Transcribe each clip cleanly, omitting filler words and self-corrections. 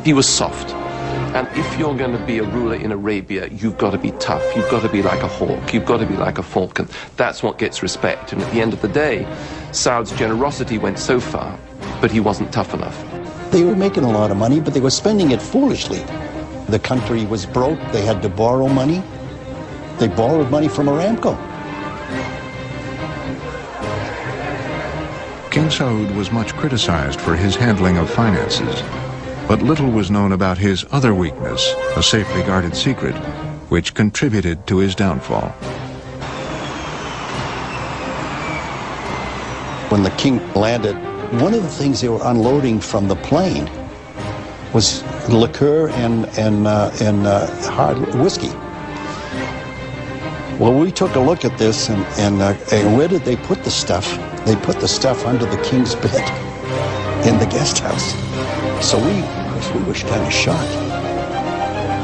He was soft. And if you're going to be a ruler in Arabia, you've got to be tough. You've got to be like a hawk. You've got to be like a falcon. That's what gets respect. And at the end of the day, Saud's generosity went so far, but he wasn't tough enough. They were making a lot of money, but they were spending it foolishly. The country was broke. They had to borrow money. They borrowed money from Aramco. King Saud was much criticized for his handling of finances, but little was known about his other weakness, a safely guarded secret, which contributed to his downfall. When the king landed, one of the things they were unloading from the plane was liqueur and hard whiskey. Well, we took a look at this, and where did they put the stuff? They put the stuff under the king's bed in the guest house. So we were kind of shocked.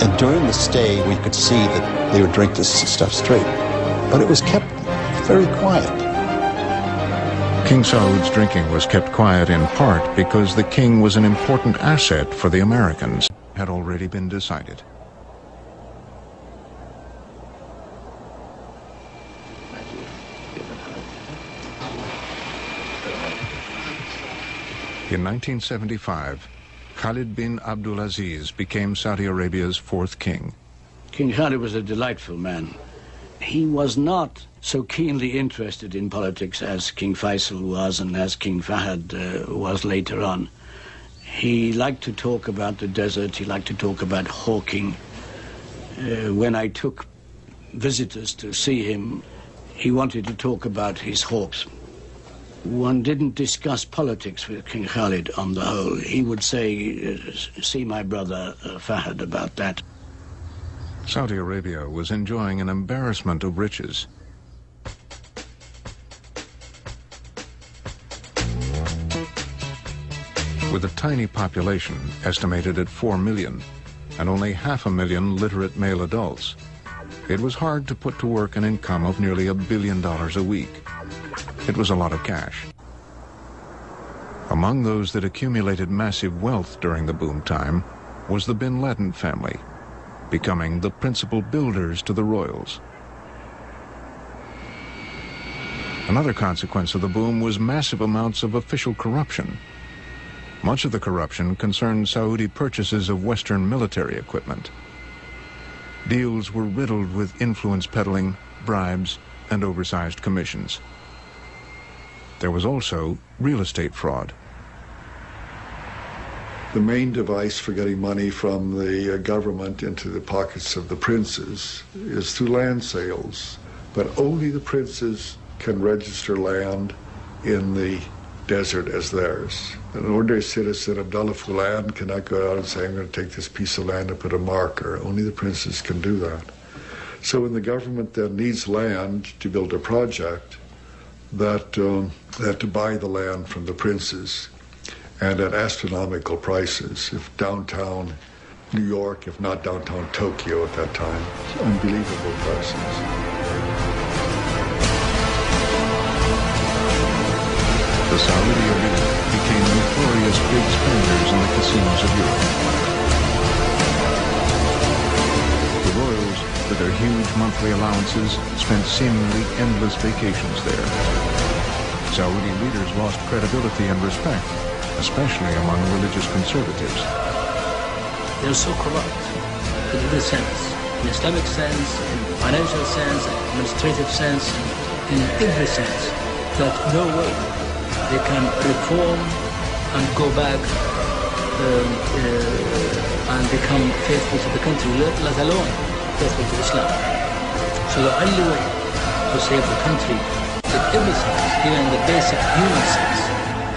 And during the stay, we could see that they would drink this stuff straight. But it was kept very quiet. King Saud's drinking was kept quiet in part because the king was an important asset for the Americans, had already been decided. In 1975, Khalid bin Abdulaziz became Saudi Arabia's fourth king. King Khalid was a delightful man. He was not so keenly interested in politics as King Faisal was and as King Fahd was later on. He liked to talk about the desert, he liked to talk about hawking. When I took visitors to see him, he wanted to talk about his hawks. One didn't discuss politics with King Khalid on the whole. He would say, see my brother Fahd about that. Saudi Arabia was enjoying an embarrassment of riches. With a tiny population, estimated at 4 million, and only 500,000 literate male adults, it was hard to put to work an income of nearly $1 billion a week. It was a lot of cash. Among those that accumulated massive wealth during the boom time was the bin Laden family, becoming the principal builders to the royals. Another consequence of the boom was massive amounts of official corruption. Much of the corruption concerned Saudi purchases of Western military equipment. Deals were riddled with influence peddling, bribes, and oversized commissions. There was also real estate fraud. The main device for getting money from the government into the pockets of the princes is through land sales, but only the princes can register land in the desert as theirs. An ordinary citizen, Abdullah Fulan, cannot go out and say, I'm going to take this piece of land and put a marker. Only the princes can do that. So when the government then needs land to build a project, that they have to buy the land from the princes, and at astronomical prices. If downtown New York, if not downtown Tokyo at that time, unbelievable prices. The Saudi elite became notorious big spenders in the casinos of Europe. The royals, with their huge monthly allowances, spent seemingly endless vacations there. Saudi leaders lost credibility and respect, especially among religious conservatives. They're so corrupt in every sense, in Islamic sense, in financial sense, in administrative sense, in every sense, that no way they can reform and go back and become faithful to the country, let alone faithful to Islam. So the only way to save the country in every sense, even the basic human sense,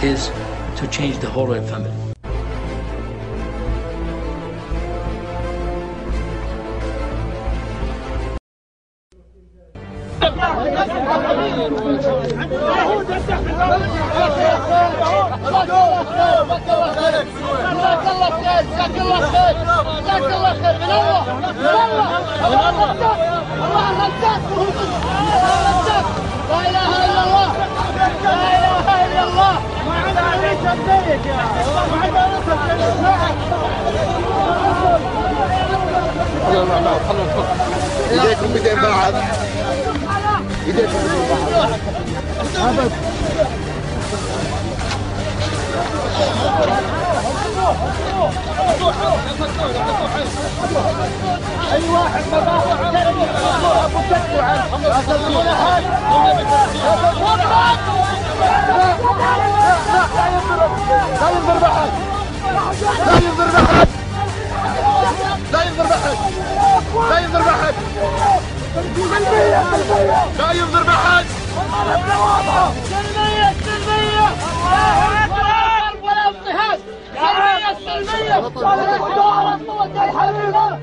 is to change the whole royal family. لا إله إلا الله لا إله إلا الله ايديكم بدين بعض ايديكم بدين بعض اي واحد لا ينضرب احد لا ينضرب احد لا ينضرب احد سلمية سلمية ولا اضطهاد سلمية سلمية ولا قوة الحبيبة